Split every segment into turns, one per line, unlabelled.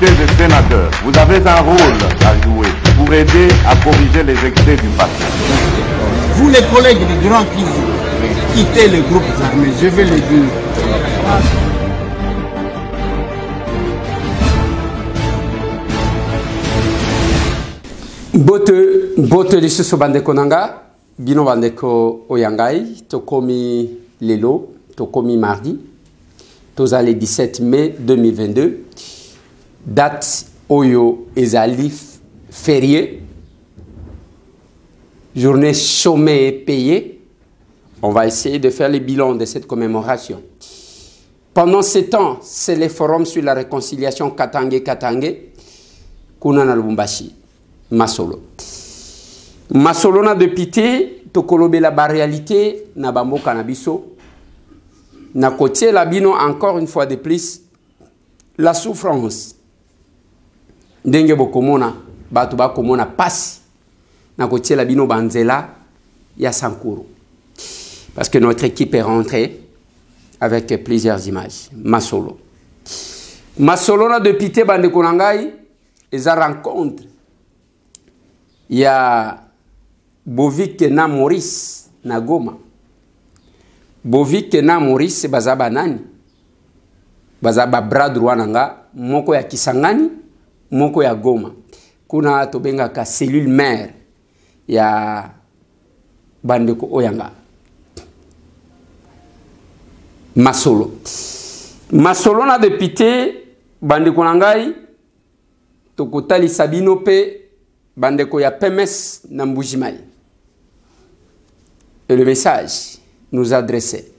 députés et sénateurs, vous avez un rôle à jouer pour aider à corriger les excès du passé.
Vous les collègues des grands qui quittez les groupes armés, je vais le dire.
Bote lisusu bandeko nanga, bino bandeko oyangai, tokomi lelo, tokomi mardi, toza le 17 mai 2022, date oyo ezali férié, journée chômée et payée. On va essayer de faire le bilan de cette commémoration. Pendant ce temps, c'est le forum sur la réconciliation Katangé, kuna na Lubumbashi. Masolo. Masolo na député, tokolobe la réalité, na bambo canabiso. Na côté la bino encore une fois de plus, la souffrance. Denge bokomona, batu ba komona passe. Na côté la bino banzela, ya Sankuru. Parce que notre équipe est rentrée avec plusieurs images. Masolo. Masolo na député bande konangai, ils a rencontre. Il y a Bovik na Maurice na Goma. Bovik na Maurice bazaba nani? Bazaba bras droit nanga, moko ya Kisangani, moko ya Goma. Kuna tobenga ka cellule mère ya bandeko oyanga. Masolo. Masolo na député bandeko nangai tokotali Sabino pe bandeko ya PMS na Mbujimai. Et le message nous adressait.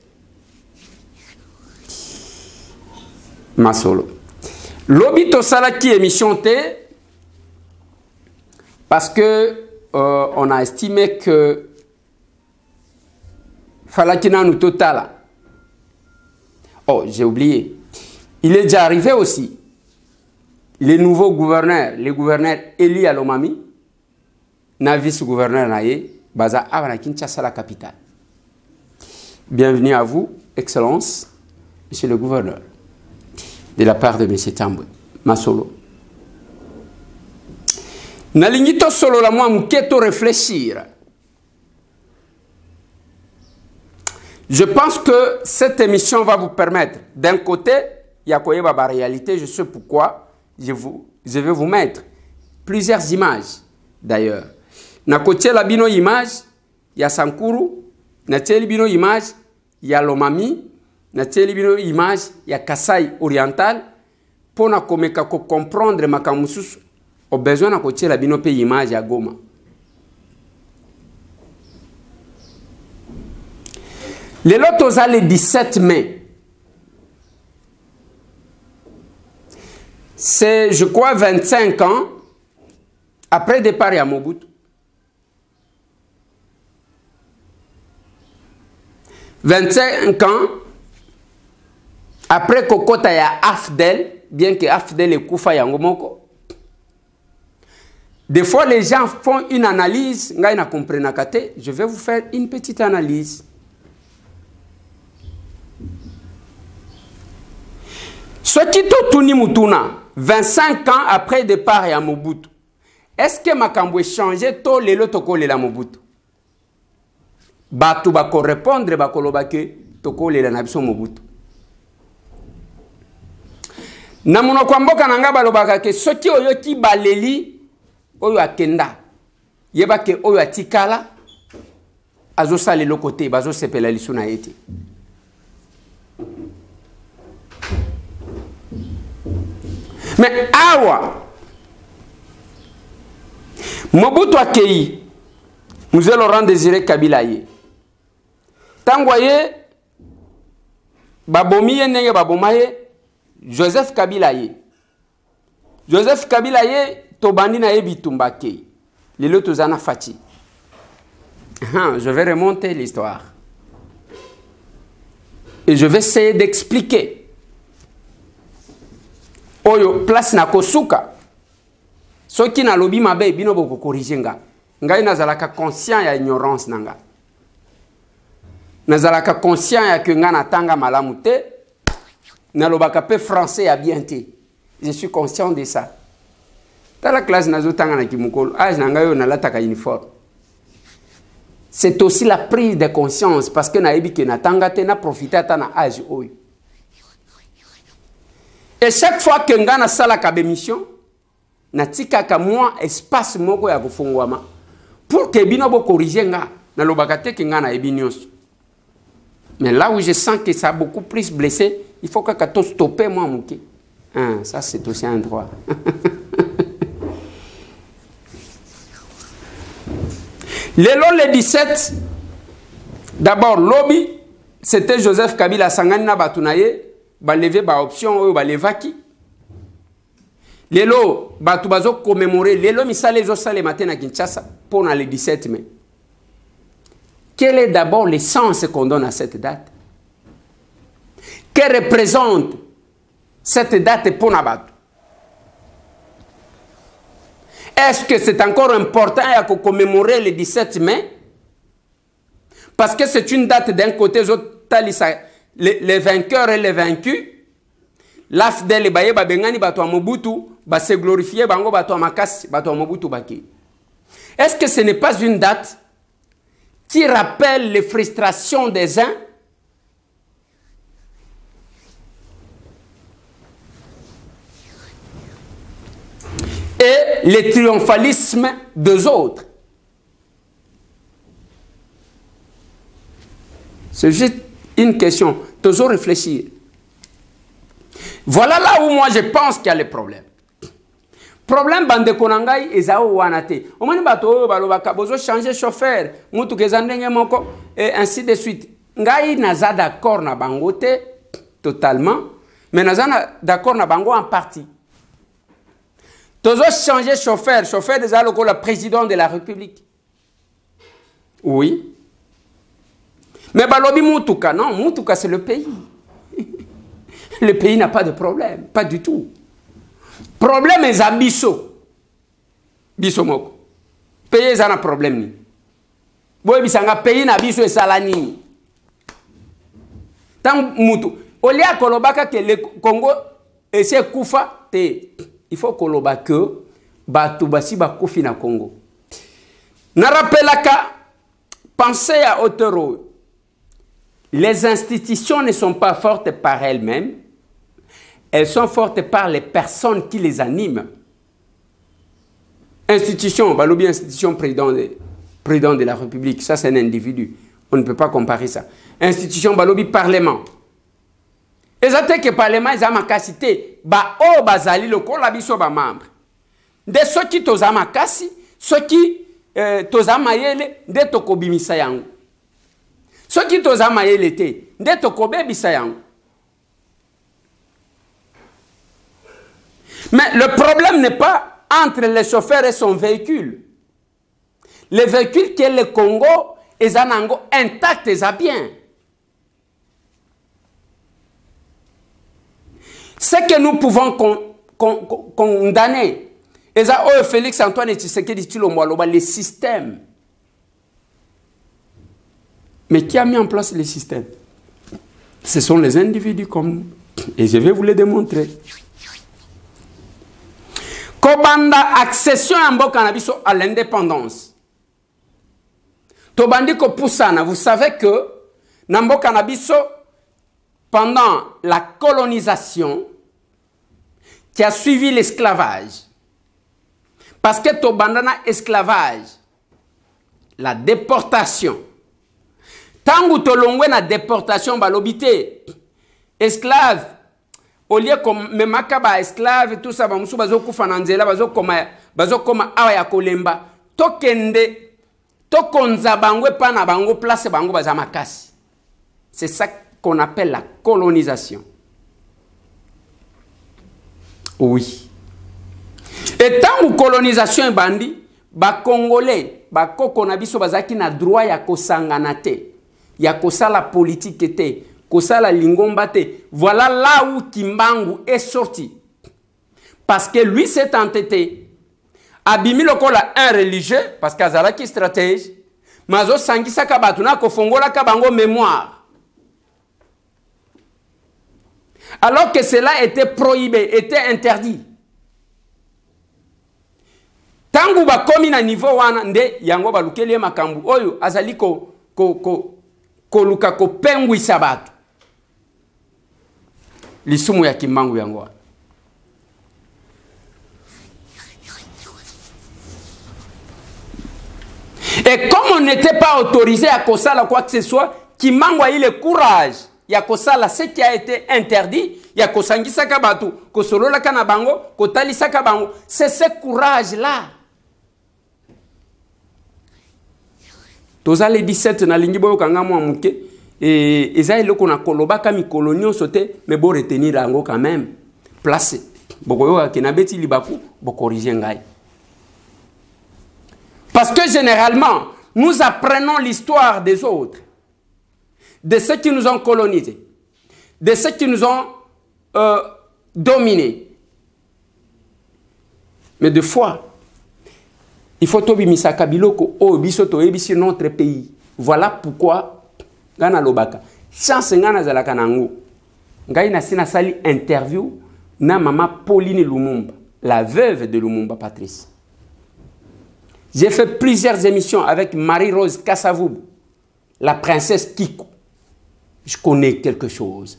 Masolo. Lobito salaki émission T parce que on a estimé que falakina nous totala. Oh, j'ai oublié. Il est déjà arrivé aussi. Les nouveaux gouverneurs, les gouverneurs Eli Alomami, na vice-gouverneur naye, baza avana Kinshasa la capitale. Bienvenue à vous, Excellence, Monsieur le gouverneur, de la part de M. Tambwe, Masolo. Nalingito solo la moi mketo réfléchir. Je pense que cette émission va vous permettre, d'un côté, Yakoye Baba réalité, je sais pourquoi, je vais vous mettre plusieurs images, d'ailleurs. Na côté la bino image, il y a Sankuru, na teli bino image, il y a Lomami, na teli bino image, il y a Kasai oriental, pour na komeka ko comprendre makamusus, au besoin na côté la bino pe image ya Goma. Les lotos a le 17 mai. C'est, je crois, 25 ans après départ à Mobutu. 25 ans après Kokota ya Afdel, bien que Afdel est Koufa Yangomoko. Des fois, les gens font une analyse. Je vais vous faire une petite analyse. Ce qui tuni mutuna 25 ans après départ à Mobutu. Est-ce que Makambo changé to lelo toko lela Mobutu? Batu bako répondre bako lobake toko lela nabiso Mobutu. Na monoko mboka nanga balobaka ke soki oyo ki baleli oyo akenda yeba ke oyo atikala azo sale le côté bazo sepela lisuna yete. Mais awa Mobutu akei Mzee Laurent Désiré Kabila ye tangwaye babomi ye nenge babomaye Joseph Kabila ye Joseph Kabila ye tobandi na ye bitumba kei lelo tozana fati. Je vais remonter l'histoire et je vais essayer d'expliquer. Oyo place na kosuka soki na lobi mabe bino boko corriger nga ngai nazalaka conscient ya ignorance nanga nazalaka conscient ya que nga natanga malamu te na lobaka pe français ya bien te Je suis conscient de ça. Dans la classe, uniforme. C'est aussi la prise de conscience parce que na profité à âge. Et chaque fois que nga na sala ka bémission, na tika ka moi espace moko ya kufungwama pour que bino bo corriger nga na lobakate que nga na ebinios. Mais là où je sens que ça a beaucoup plus blessé, il faut que kato stopper moi mouké. Hein, ça c'est aussi un droit. Le 17, d'abord lobby, c'était Joseph Kabila Sangani na batunaye. Ba lever ba option ba levaki lelo batu bazo commémorer lelo misale zo sale matin à Kinshasa pour le 17 mai. Quel est d'abord le sens qu'on donne à cette date? Que représente cette date pour Nabatu? Est-ce que c'est encore important à commémorer le 17 mai? Parce que c'est une date d'un côté les vainqueurs et les vaincus, l'afdel baye ba bengani bato a Mobutu, ba se glorifier bango bato a Makasi, bato a Mobutu baki. Est-ce que ce n'est pas une date qui rappelle les frustrations des uns et le triomphalisme des autres? C'est juste une question, toujours réfléchir. Voilà là où moi je pense qu'il y a le problème. Problème bande konangai ezao wanate. Omani bato balobaka bozo changer chauffeur, mutu kezandenge moko et ainsi de suite. Ngai naza d'accord na bangote totalement, mais naza d'accord na bango en partie. Tozo changer chauffeur déjà le président de la République. Oui. Mais Balobi Moutouka, non, Moutouka c'est le pays. Le pays n'a pas de problème, pas du tout. Problème est à Bisso. Bisso Moko. Pays est un problème. Boy Bissanga, pays n'a Bisso et Salani. Tant Moutou. Olia Kolobaka que le Congo essaie Koufa, il faut Koloba que Batubasi Bakoufi na Congo. Na rappelaka, pensez à Otero. Les institutions ne sont pas fortes par elles-mêmes, elles sont fortes par les personnes qui les animent. Institution, Balobi institution président de la République, ça c'est un individu, on ne peut pas comparer ça. Institution Balobi parlement. Et ça que le parlement est ma capacité, ba o bazali le kolabiso ba membre. De ceux qui toza makasi, ceux qui toza mayele de tokobimisa yango. Ceux qui toza mayele te, de tokobebisa yango. Mais le problème n'est pas entre le chauffeur et son véhicule. Le véhicule qui est le Congo est intact et bien. Ce que nous pouvons condamner, et ça, Félix Antoine Tshisekedi le système. Mais qui a mis en place le système? Ce sont les individus comme nous. Et je vais vous le démontrer. Kobanda accession à l'indépendance. Tobandi ko poussana, vous savez que Nambo Canabiso, pendant la colonisation qui a suivi l'esclavage, parce que Tobandana esclavage, la déportation, tangu tolongwe na déportation balobité, esclave, au lieu comme memakaba esclave, tout ça, bamusu bazoku fananzela, bazokoma awa ya kolemba, tokende, tokonza bangwe pana bango place bango bazamakasi. C'est ça qu'on appelle la colonisation. Oui. Et tant que colonisation est bandi, ba Congolais, ba koko na biso bazaki na droit ya kosangana te, ya kosala politique te, kosala lingomba te. Voilà là où Kimbangu est sorti. Parce que lui s'est entêté. Abimi lokola un religieux, parce qu'azala qui stratège, mazo sangisa kabatuna kofongola kabango mémoire. Alors que cela était prohibé, était interdit. Tangu ba komi na niveau wana nde yango ba lukeli makambu oyo azali ko luka ko pengwi sabatu. Lisumu ya kimbangu yango. Et comme on n'était pas autorisé à kosala quoi que ce soit, kimbangu a eu le courage ya kosala ce qui a été interdit, ya kosangisa kabatu, kosolola kana bango, kotalisa kabango. C'est ce courage là. Toza le 17 na lingi boyo kanga mwa muke et eza eloko na koloba ka mikolo nyonso te mais bo retenir yango quand même place bokoyo ke na beti libaku bo corriger ngai. Parce que généralement nous apprenons l'histoire des autres, de ceux qui nous ont colonisés, de ceux qui nous ont dominés. Mais des fois il faut tobi misaka biloko o biso to ebisi notre pays. Voilà pourquoi ngana lobaka chance ngana zalaka nango ngai na sina sali interview na maman Pauline Lumumba, la veuve de Lumumba Patrice. J'ai fait plusieurs émissions avec Marie-Rose Kassavoub, la princesse Kiko. Je connais quelque chose.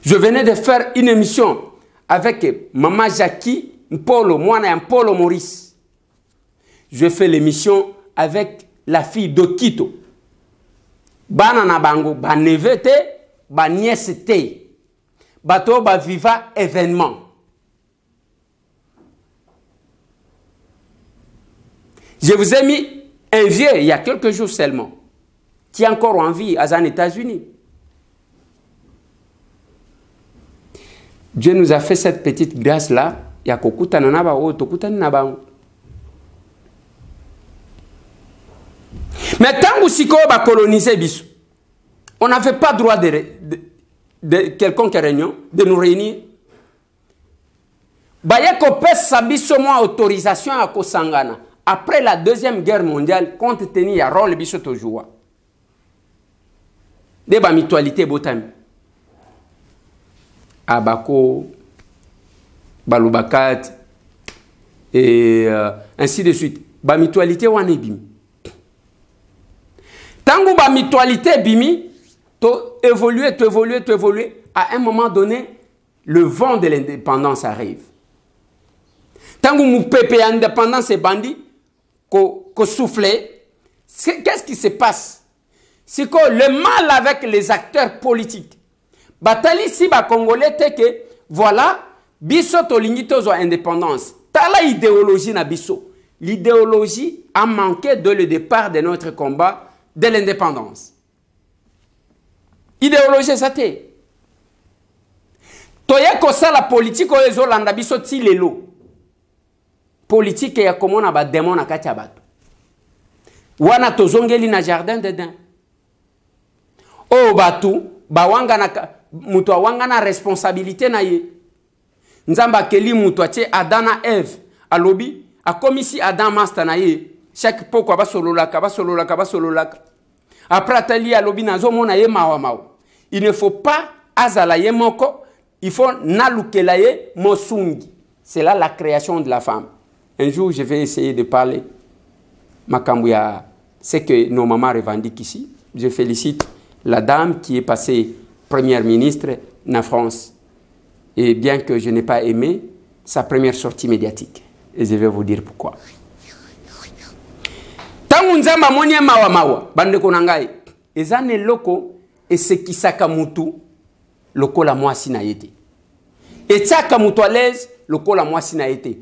Je venais de faire une émission avec maman Jackie Mpolo, moi na Mpolo Maurice. Je fais l'émission avec la fille d'Okito. Bana na bango, ba nevete, ba nièce te. Bato ba viva événement. Je vous ai mis un vieux, il y a quelques jours seulement, qui est encore en vie aux États-Unis. Dieu nous a fait cette petite grâce-là. Il y a kokuta nanaba o tokuta nabango. Mais tant que va coloniser Bissou, on n'avait pas droit de quelconque réunion, de nous réunir. Bayako pèse sa biso moi autorisation à Kosangana. Après la Deuxième Guerre mondiale, compte tenu à rôle biso toujours. Des mutualité botami. Abako, Balubakat, et ainsi de suite. Ba mutualité wanebim. Tango ba mutualité bimi, to évoluer, à un moment donné, le vent de l'indépendance arrive. Tango mou pépé indépendance et bandit, ko souffler, qu'est-ce qui se passe? C'est que le mal avec les acteurs politiques. Batali si ba Congolais te que, voilà, biso to lingi tozo indépendance. Tala idéologie na biso. L'idéologie a manqué dès le départ de notre combat de l'indépendance. Idéologie ça te. Toye kosa la politique o ezo landa biso ti lelo. Politique ya komona ba démon na kati ya bato. Wana tozongeli na jardin dedans. O batu ba wanga na mutu wanga na responsabilité na ye. Nzamba keli mutu atie Adana Eve alobi akomisi Adam master na ye. Chaque poko ba sololaka. Après atali alobi nazo mona ye mawa. Il ne faut pas azala ye moko, il faut nalukela ye mosungi. C'est là la création de la femme. Un jour, je vais essayer de parler Makambouya, c'est que nos mamans revendiquent ici. Je félicite la dame qui est passée première ministre en France. Et bien que je n'ai pas aimé sa première sortie médiatique. Et je vais vous dire pourquoi. Tangu nzamba monye mawa bande konangai ezane loko esekisaka mutu lokola mwasi na yete etiaka mutu à l'aise lokola mwasi na yete.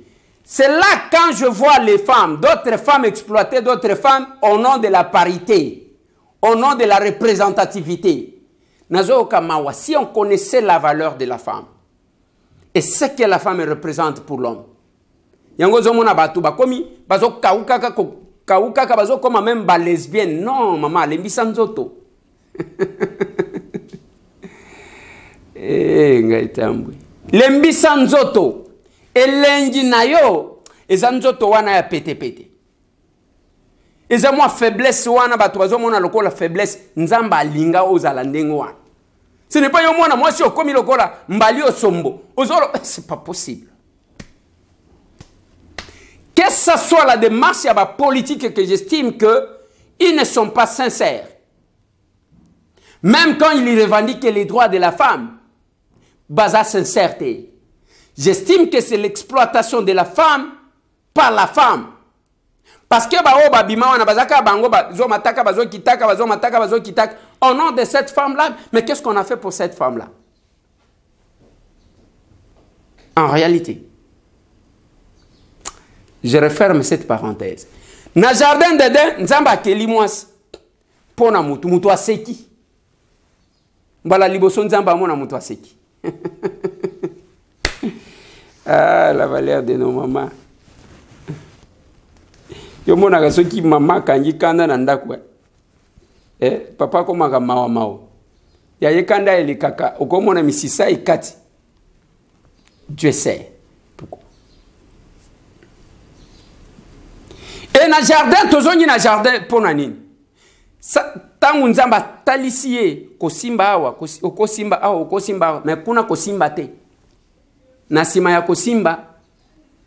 C'est là quand je vois les femmes, d'autres femmes exploitées, d'autres femmes au nom de la parité, au nom de la représentativité. Nazo kamawa, si on connaissait la valeur de la femme et ce que la femme représente pour l'homme. Yango zomona batu bakomi bazo kaukaka bazo koma même ba lesbienne. Non maman, lembisa nzoto. Ngai tambwe. Lembisa nzoto. Elengi na yo eza nzoto wana ya pete. Eza mwa faiblesse wana batu bazomona lokola faiblesse nzamba alinga ozala ndengo wana. Ce n'est pas moi, moi, si comme il mbali au sombo. C'est pas possible. Que ce soit la démarche politique que j'estime qu'ils ne sont pas sincères. Même quand ils revendiquent les droits de la femme, basa sincérité. J'estime que c'est l'exploitation de la femme par la femme. Parce que au nom de cette femme-là, mais qu'est-ce qu'on a fait pour cette femme-là? En réalité, je referme cette parenthèse. Na jardin d'Eden, nzamba keli mwasi. Pona mutu aseki. Mbala liboso nzamba mona mutu aseki. Ah, la valeur de nos mamans. Yo mona ka soki mama kangi kanda na ndako. Papa komaka mawa mawa. Ya yekanda ele kaka okomona misisa ikati. Dieu sait pourquoi. Et na jardin tozongi na jardin pona nini? Tangu nzamba talisiye kosimba awa okosimba awa okosimba mais kuna kosimba te. Na sima ya kosimba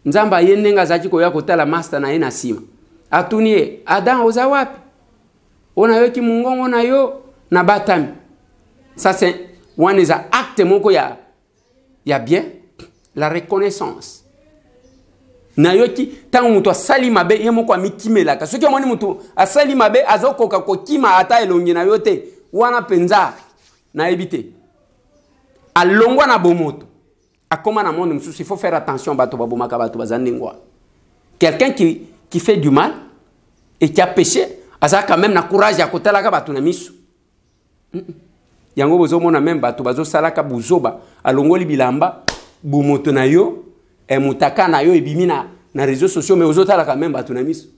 nzamba yendenga zaki koya kotala master na ye na sima. Atunie Adam oza wapi? Ona yoki mungongo na yo na batami. Ça c'est one is acte moko ya bien la reconnaissance. Na yoki tangu mutu asali mabe ye moko amikimela ka soki amoni mutu asali mabe azokoka kokima ata elongi na yote wana penza na ebite alongwa na bomoto akoma na monde mususu. Il faut faire attention bato babomaka bato bazandengwa. Quelqu'un qui fait du mal et qui a péché asa quand même na courage ya kotalaka bato na miso. Yango bozo mona même bato bazo salaka buzoba alongoli bilamba bomoto na yo et mutaka na yo ebimi na réseaux sociaux mais ozotala quand même bato na miso.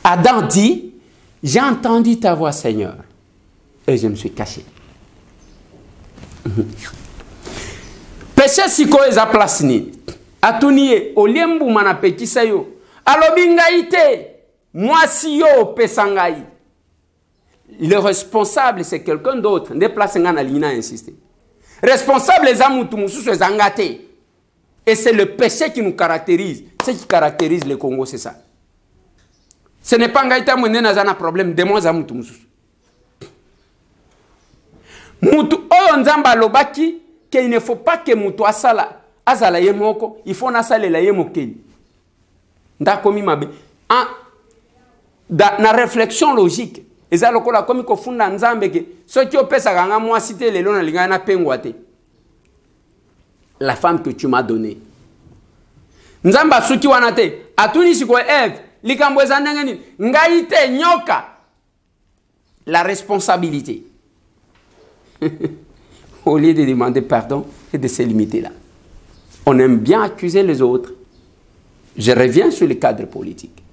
Adam dit, j'ai entendu ta voix Seigneur et je me suis caché. Péché siko eza place ni atunie oliembu mana pekisa yo alobi ngai te mwasi yo pesangai. Le responsable c'est quelqu'un d'autre. Ne place nga na lina insister. Responsable les amutu mususu ezangate. Et c'est le péché qui nous caractérise. Ce qui caractérise le Congo, c'est ça. Ce n'est pas ngaita mwene na zana problème de moi amutu mususu. Mutu oyo nzamba lobaki que il ne faut pas que mutu asala azala ye moko, il faut nasala la ye mokeli. Ndakomi mabe. Na réflexion logique. Eza lokola komi kofunda nzambe ke soki opesa kanga mwasi te lelo na linga na pengwa te. La femme que tu m'as donnée. Nzamba suki wana te atuni siko Eve likambo eza ndenge nini ngai te nyoka. La responsabilité. Au lieu de demander pardon et de se limiter là. On aime bien accuser les autres. Je reviens sur le cadre politique.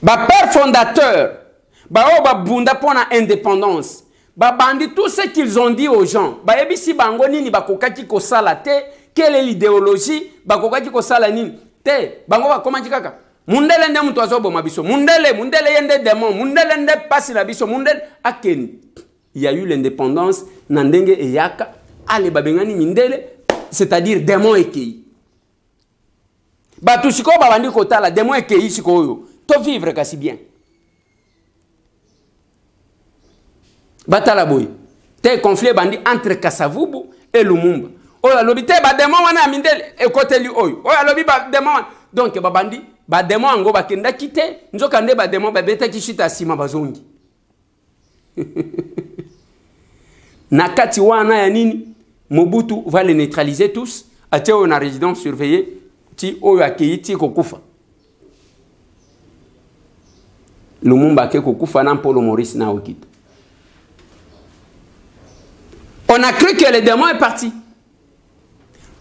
Ba père fondateur Bao babunda pona indépendance. Babandi tout ce qu'ils ont dit aux gens. Ba ebisi bango nini bakokaki ko sala te. Quelle est l'idéologie? Bakokaki ko sala nini? Te bango ba komanji kaka. Mundele nde mutu azobo mabiso. Mundele yende démon. Mundele nde pasi na biso. Mundele akeni. Il y a eu l'indépendance nandenge e yaka. Ale babengani mindele, c'est-à-dire démon ekei. Batu siko babandi kotala démon ekei siko yo. To vivre kasi bien. Batala boy. Te conflit bandi entre Kasavubu et Lumumba. Oya lobi te ba démon wana mindele e côté li oyo. Oya lobi ba démon. Donc ba bandi ba démon ngo ba kenda kite nzoka nde ba démon ba beta kishita sima bazongi. Nakati wana ya nini Mobutu va les neutraliser tous. Atie on a résidence surveillée ti oyo akei ti kokufa. Lumumba ke kokufa na Paul Maurice na okita. On a cru que le démon est parti.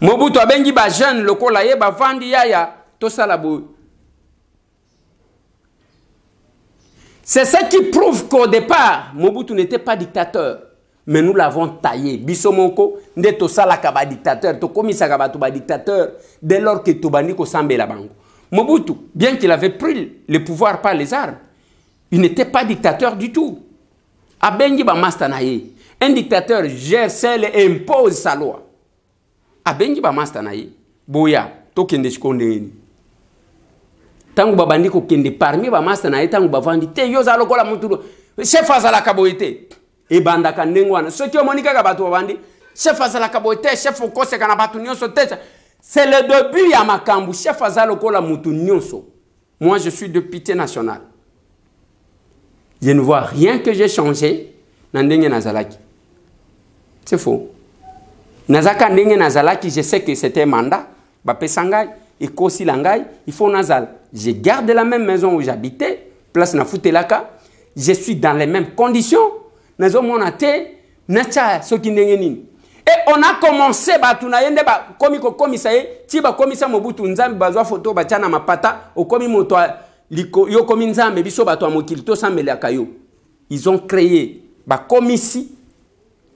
Mobutu abengi ba jeune lokola ye ba vandi yaya to sala bo. C'est ça qui prouve qu'au départ Mobutu n'était pas dictateur, mais nous l'avons taillé. Bisomoko nde to sala ka ba dictateur, to komisa ka ba to ba dictateur dès lors que Tobani ko sambela bango. Mobutu, bien qu'il avait pris le pouvoir par les armes, il n'était pas dictateur du tout. Abengi ba master na ye. Un dictateur gère celle et impose sa loi. Abengi ba master na ye. Boya, to kende shikonde ni. Tangu babandi ko kende parmi ba master na ye tangu bavandi te yo za lokola mutu. Chef azala kaboite. E banda kanengwana. Soki omonika ka batu bavandi. Chef azala kaboite, chef okose kana batu nyonso te. C'est le début ya makambu. Chef azala lokola mutu nyonso. Moi je suis député national. Je ne vois rien que j'ai changé dans Ndenge Nazalaki. C'est faux. Nazaka Ndenge Nazalaki, je sais que c'était un mandat. Bapé Sangay, et Kosi Langay, il faut Nazal. Je garde la même maison où j'habitais, place Nafutelaka. Je suis dans les mêmes conditions. Nazo monate, nacha soki Ndenge Nini. Et on a commencé, tunayende ba komi ko komisaye, ti ba komisa Mobutu Nzambe bazwa photo ba tchana mapata, o komi moto yo komi Nzambe biso bato amokili to sambele akayo. Ils ont créé ba komisi,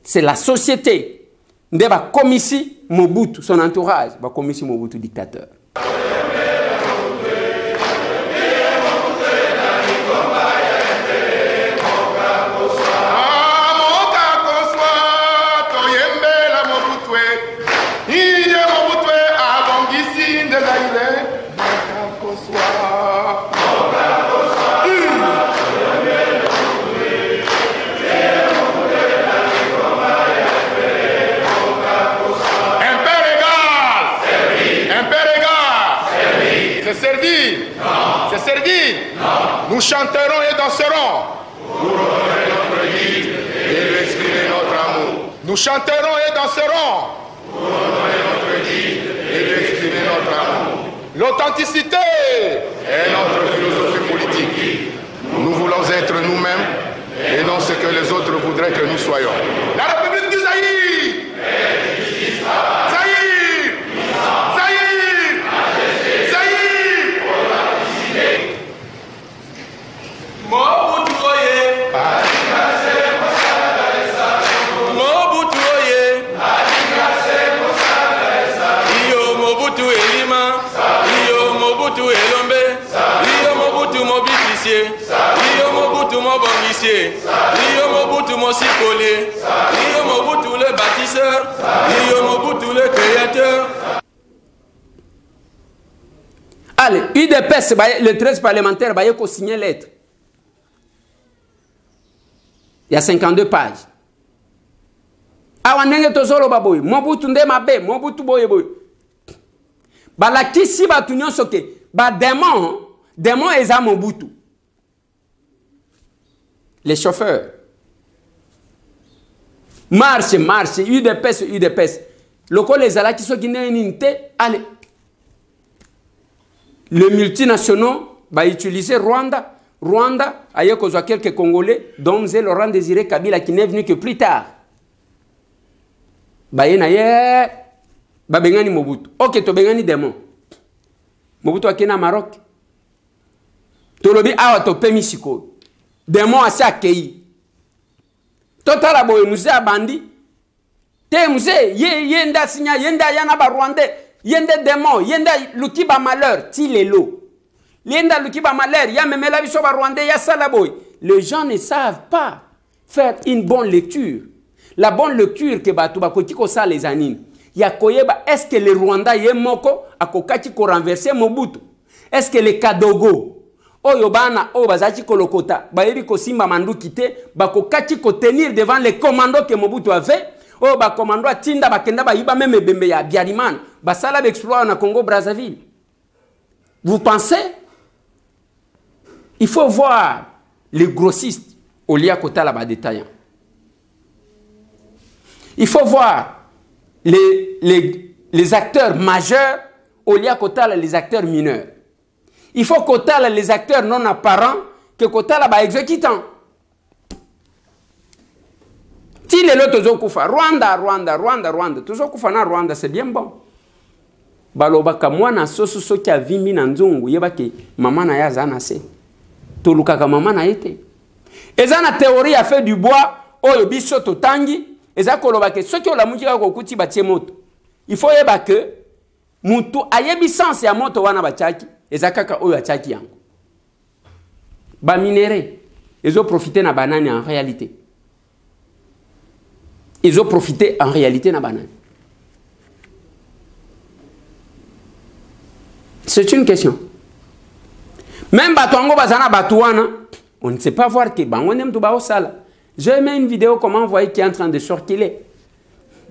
c'est la société. Nde ba komisi Mobutu, son entourage, ba komisi Mobutu dictateur.
C'est servi. Nous chanterons et danserons. Pour honorer notre guide et lui exprimer notre amour. Nous chanterons et danserons. Pour honorer notre guide et lui exprimer notre amour. L'authenticité est notre philosophie politique. Nous voulons être nous-mêmes et non ce que les autres voudraient que nous soyons. La République du Zaïre.
Mobutu Mosikole, Mobutu le bâtisseur, Mobutu le créateur.
Allez, UDPS, le 13 parlementaire, il faut signer lettre. Il y a 52 pages. Awanenge tozolo baboy, Mobutu nde mabe, Mobutu boye boy. Ba la kisi ba tunyo soke, ba démon eza Mobutu. Les chauffeurs. Marche, UDPS. Loko les ala qui sont guinéens ninte, allez. Les multinationaux va utiliser Rwanda. Rwanda, ailleurs qu'on soit quelques Congolais, dont c'est Laurent Désiré Kabila qui n'est venu que plus tard. Bayenaye, Babengani Mobutu. Ok, to bengani démon. Mobutu akena Maroc. Tolobi awa to pemisiko. Démon assez accueilli. Total aboye musée abandi. Te musée yenda signa yenda yana ba rwandais yenda démon yenda lukiba malheur ti lelo. Yenda lukiba malheur ya memela biso ba rwandais ya sala boy. Les gens ne savent pas faire une bonne lecture. La bonne lecture que batu ba kotiko sa les anines. Ya koyeba est-ce que le Rwanda yemoko akokati ko renverser Mobutu? Est-ce que le Kadogo Oyo bana o bazachi kolokota bayebi ko simba manduki te bakokati ko tenir devant les commandos que Mobutu avait o ba commando atinda bakenda ba yiba même bembe ya Biariman basala exploit na Congo Brazzaville. Vous pensez? Il faut voir les grossistes au lieu kota la ba détaillant. Il faut voir les acteurs majeurs au lieu kota les acteurs mineurs. Il faut qu'au les acteurs non apparents que kota la ba exécutant. Si les autres Tozokufa, Rwanda, Tozokufa na Rwanda, c'est bien bon. Balobaka mwana soso soki a vimi na nzungu yebake mama na ya zana se. Tolukaka mama na ete. Ezana théorie a fait du bois oyo biso totangi, eza kolobake soki olamukika kokuti batie moto. Il faut yebake mutu ayebi sens ya moto wana bachaki. Ezakaka oyo achaki yango. Ba minéré, ezo profiter na banane en réalité. ils ont profité en réalité na banane. C'est une question. Même Batongo Bazana Batouana, on ne sait pas voir que Bangonem Toubao Sala. J'ai mis une vidéo comment voyez qui est en train de circuler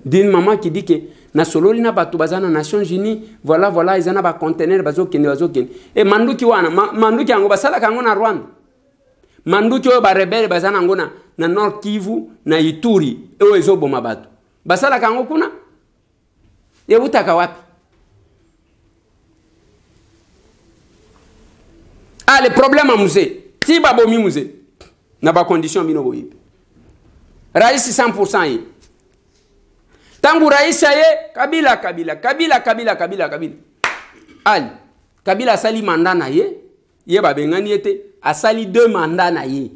d'une maman qui dit que na solo lina Batou Bazana Nations Unies, voilà, ils en ont un conteneur bazokin. Et Manduki wana, Manduki Ango Basala Kangona Rwanda. Manduki Oba rebelle Bazana Angona, na Nord Kivu, na Ituri, et Oezo Bomabatu. Basala Kango Kuna, et Utakawapi. Ah, le problème à musée. Si babomi musée, n'a pas condition bino boyi. Raïs 100% yi. Tangu raïs aye, Kabila. Ali, Kabila sali mandat na ye babengani ete, asali 2 mandats na ye.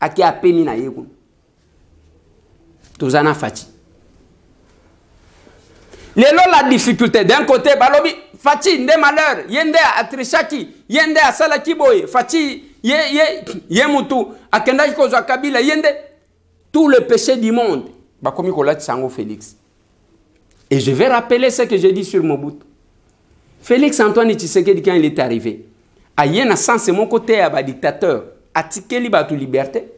Aki apeni na ye kun. Tozana Fati. Lelo la difficulté d'un côté, balobi Fati nde malheur, yende a Trishaki, yende a Salaki boy, Fati ye mutu, akendaki kozwa Kabila, yende tout le péché du monde. Bakomi kolati sango Félix. Et je vais rappeler ce que j'ai dit sur Mobutu. Félix Antoine Tshisekedi quand il est arrivé, a yena sens mon côté à dictateur, a tikeli batu liberté.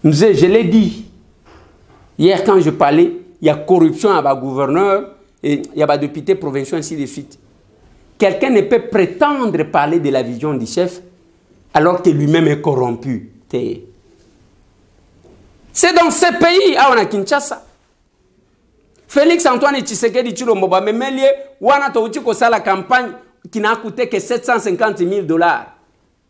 Je l'ai dit hier quand je parlais, il y a corruption à bas gouverneur et il y a bas députés provinciaux ainsi de suite. Quelqu'un ne peut prétendre parler de la vision du chef alors que lui-même est corrompu. C'est dans ce pays, on a Kinshasa. Félix Antoine Tshisekedi Tshilombo Bamemelie, wana touti ko sala campagne qui n'a coûté que 750 000 $.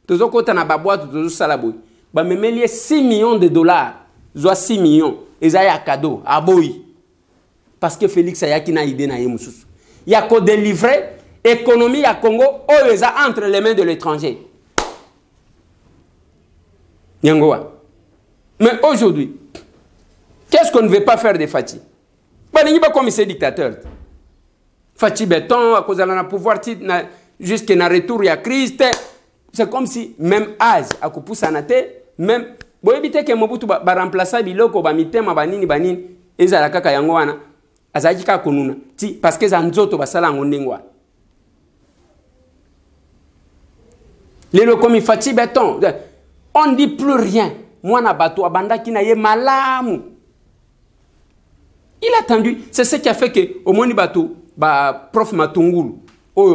Tozo kota na babwa tozo sala boy. Bamemelie 6 millions de $. Zoa 6 millions. Ezaya cadeau à boy. Parce que Félix ayaki na idée na yemususu. Il y a ko délivrer économie à Congo oeza entre les mains de l'étranger. Nyangoa. Mais aujourd'hui, qu'est-ce qu'on ne veut pas faire de Fati? Il n'y a pas comme ces dictateurs. Fati Béton, à cause de la pouvoir, jusqu'à un retour, il y a Christ. C'est comme si, même âge, à coup de santé, même, si vous évitez que Mobutu va remplacer Biloko, Bamitema, Banini, et Zalakaka Yangoana, Azajika Konuna, parce que Zanzoto va salang Ondingwa. Les locaux, Fati Béton, on ne dit plus rien. Moi, na bateau, Abanda qui n'a yé malamu. Il a attendu. C'est ce qui a fait que, au moins, bateau, prof Matungulu,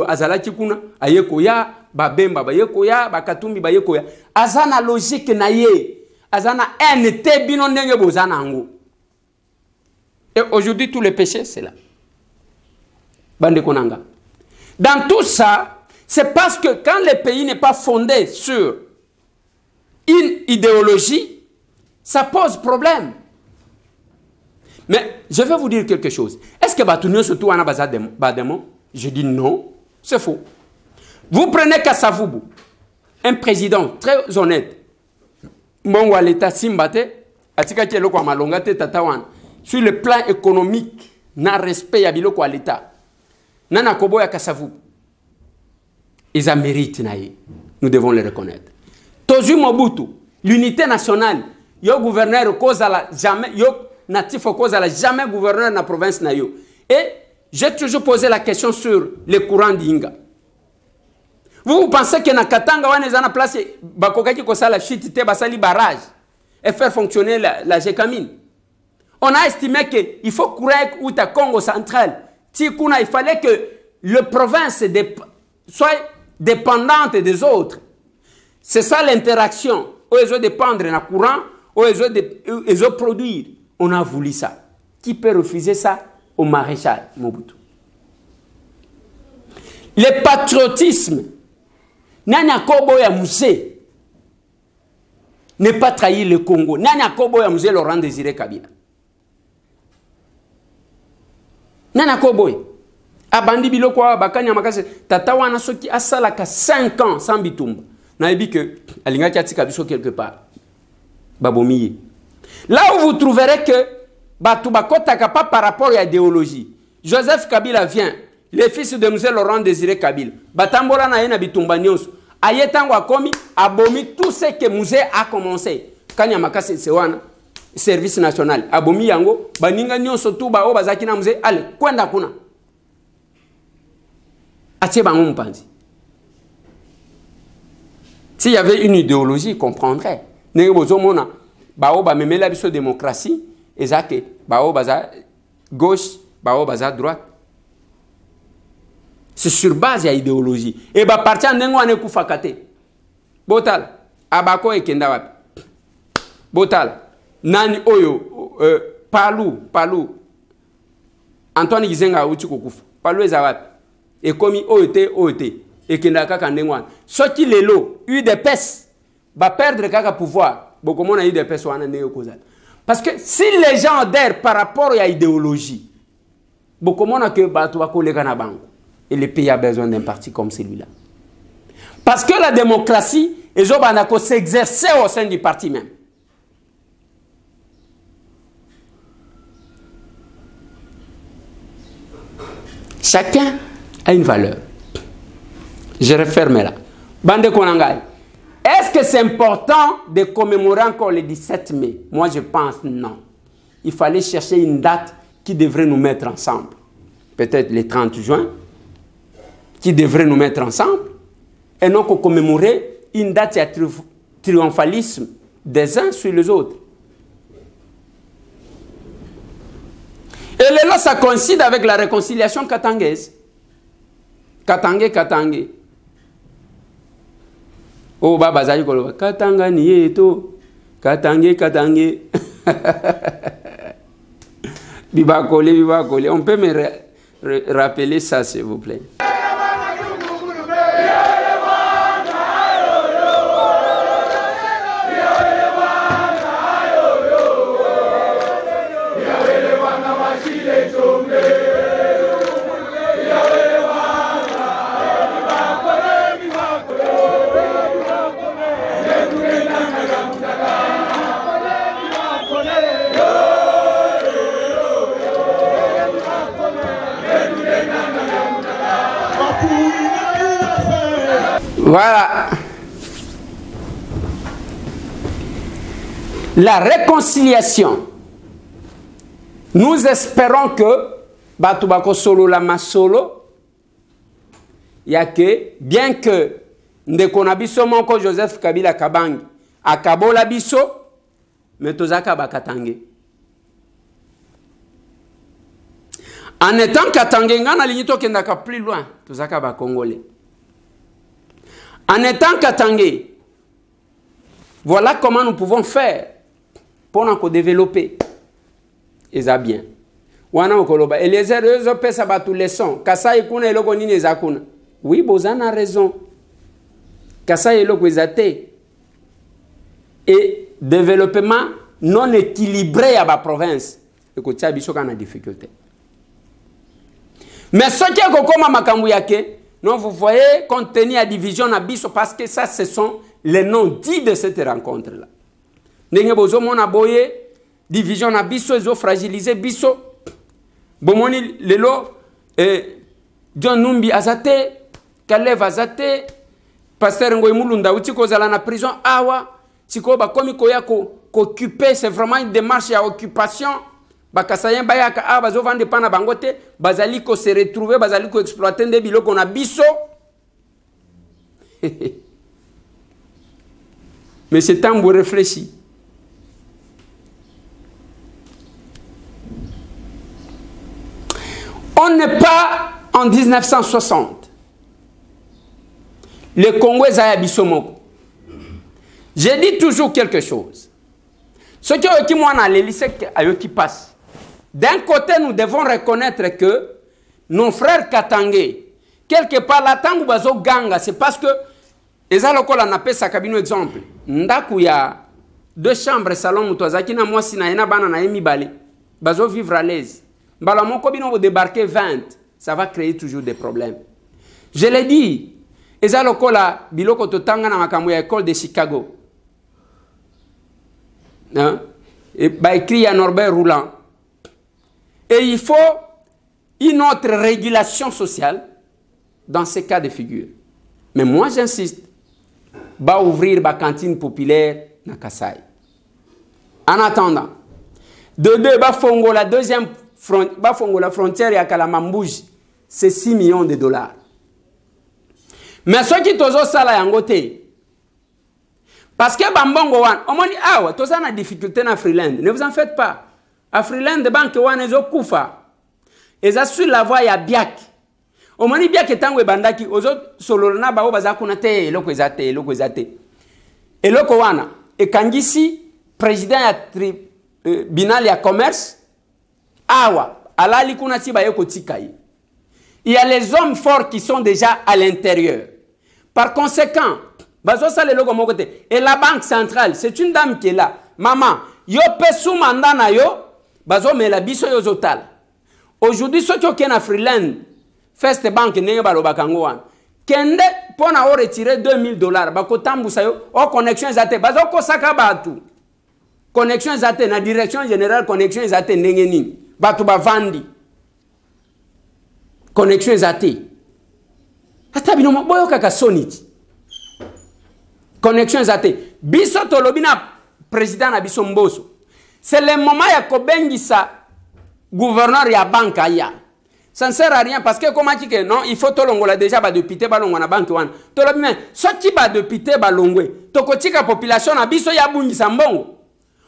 Azalaki Kuna, Ayekoya, Bemba, Bayekoya, Katumbi, Bayekoya. Azana logique na ye. Azana NT binonenge bozana ango. Et aujourd'hui, tous les péchés, c'est là. Bande Konanga. Dans tout ça, c'est parce que quand le pays n'est pas fondé sur une idéologie, ça pose problème. Mais je vais vous dire quelque chose. Est-ce que Batounio surtout en a Bademo? Je dis non, c'est faux. Vous prenez Kassavoubou, un président très honnête. Mon l'État Simbate, Atika Tieloko Amalongate Tatawan, sur le plan économique, n'a respect à Biloko à l'État. Nana Kobo à Kassavoubou. Ils en méritent, nous devons le reconnaître. Tozu Mobutu, l'unité nationale, yo gouverneur cause à la jamais, yo natif cause à la jamais gouverneur de la province na yo. Et j'ai toujours posé la question sur le courant d'Inga. Vous pensez que na Katanga wana zana place bakokaki ko sala chute te basali barrage et faire fonctionner la Gécamine. On a estimé que il faut courir ou ta Congo central. Tikuna, il fallait que le province soit dépendante des autres. C'est ça l'interaction. Ils ont dépendre dans le courant, ils ont produire. On a voulu ça. Qui peut refuser ça au maréchal Mobutu? Le patriotisme, Nanya Kobo ya Moussé, ne pas trahir le Congo. Nanya Kobo ya Moussé Laurent Désiré Kabila. Nanya Kobo. Abandi biloko bakanya makase tata wana soki asalaka 5 ans sans bitumba. Na ebi que alinga katika biso quelque part. Babomiye. Là où vous trouverez que batu bakotaka pas par rapport à l'idéologie. Joseph Kabila vient, le fils de M. Laurent Désiré Kabila. Batambola na yena bitumba nyonso. Ayetango akomi abomi tout ce que Moussé a commencé. Kanya makase sewana service national abomi yango baninga nyonso tu ba o bazaki na mzee ale kwenda kuna atie bango mpanzi. S'il y avait une idéologie, il comprendrait. Nenge bozomona bao ba memela biso démocratie ezake bao baza gauche bao baza droite. C'est sur base ya idéologie. Et ba parti ndengo ane kufakate. Botal abako ekenda wapi? Botal nani oyo palu Antoine Gizenga uti kokufa. Palu eza wapi? Ekomi oyote ekenda kaka ndengo wana. Soki lelo UDPS va perdre kaka pouvoir. Bokomona UDPS wana neo kozala. Parce que si les gens adhèrent par rapport à l'idéologie, bokomona que bato bakoleka na bango. Et le pays a besoin d'un parti comme celui-là. Parce que la démocratie, les gens vont s'exercer au sein du parti même. Chacun a une valeur. Je referme là. Bande Konangai. Est-ce que c'est important de commémorer encore le 17 mai? Moi, je pense non. Il fallait chercher une date qui devrait nous mettre ensemble. Peut-être le 30 juin, qui devrait nous mettre ensemble, et non qu'on commémorer une date de triomphalisme des uns sur les autres. Et là, ça coïncide avec la réconciliation katangaise. Katangé. Oh, baba zayi koloba. Katanga ni yeto. Katangé. Biba kole. On peut me rappeler ça, s'il vous plaît. Voilà. La réconciliation. Nous espérons que Batubako solo lama solo, il y a que, bien que Ndekonabiso Monko Joseph Kabila Kabangi, Akabola Biso, mais Tozaka Bakatange. En étant Katangé, ngana lignito kendaka plus loin, Tozaka Bakongolais. En étant Katangé, voilà comment nous pouvons faire pour nous développer. Et ça bien. Wana okoloba Eliezer ezo pesa batu leçon. Kasai kuna eloko nini ezakuna. Oui, bozana a raison. Kasai eloko ezate. Et développement non équilibré à la province. Écoutez, biso kana difficulté. Mais ce qui est comme makambu yake, non, vous voyez, compte tenu à division à biso, parce que ça, ce sont les noms dits de cette rencontre-là. Nenge bozo mona boye, division à biso, ils ont fragilisé biso. Bomoni lelo, John Numbi azate, Kalev azate, Pasteur Ngoy Mulunda, uti kozala na prison, awa, siko ba komi koya occupé, c'est vraiment une démarche à occupation. Bakasayen bayaka a bazo vande pana bangote bazali ko se retrouver bazali ko exploiter des biloko na biso. Mais c'est temps pour réfléchir. On n'est pas en 1960. Le Congo est à Bisomoko. J'ai dit toujours quelque chose. Ce qui moi dans les lycées qui passe. D'un côté, nous devons reconnaître que nos frères Katangé, quelque part, la tangu bazo ganga, c'est parce que, ezaloko la nape sa kabino exemple, ndaku ya 2 chambres salon mutwazaki na mwasi na ena bana na emi bale, bazo vivre à l'aise. Mbala moko bino débarquer 20, ça va créer toujours des problèmes. Je l'ai dit, ezaloko la biloko totanga na makambo ya école de Chicago. Hein? Et bah écrit à Norbert Roulant. Et il faut une autre régulation sociale dans ces cas de figure. Mais moi j'insiste, va ouvrir la cantine populaire na Kasai. En attendant, De deux, Bafongo, la deuxième Bafongo, la frontière à Kalamambouji, c'est 6 millions de dollars. Mais ceux qui tozo sala yangote, parce que Bambongo wan, on dit ah, toza na difficulté na Freeland. Ne vous en faites pas. À Freeland, banque wan ezo kufa. Eza sur la voie ya Biak. On dit Biak etangwe bandaki ozo sololona ba obaza kuna te eloko ezate eloko ezate. Eloko wana e kangisi président ya binal ya commerce awa alali kuna tiba yeko tikai. Il y a les hommes forts qui sont déjà à l'intérieur. Par conséquent, et la banque centrale, c'est une dame qui est là. Maman, yo pesu mandana yo, bazo me la biso yo zotal. Aujourd'hui, ceux qui ont un freelance, First Bank nenge balo bakango wan. Kende pona o retirer $2000, bako tambusa yo, o connexion zate, bazo ko saka batu. Connexion zate na direction générale connexion zate nenge nini. Batu ba vandi. Connexion zate. Hata bino boyo kaka soniti. Connexion zate. Biso tolobina président na biso mboso. C'est le moment ya kobengisa gouverneur ya banque ya. Ça ne sert à rien parce que comment dire non, il faut tolongola déjà ba député balongwa na banque wana. Tolobina soki ba député balongwe. Tokotika population na biso ya bungisa mbongo.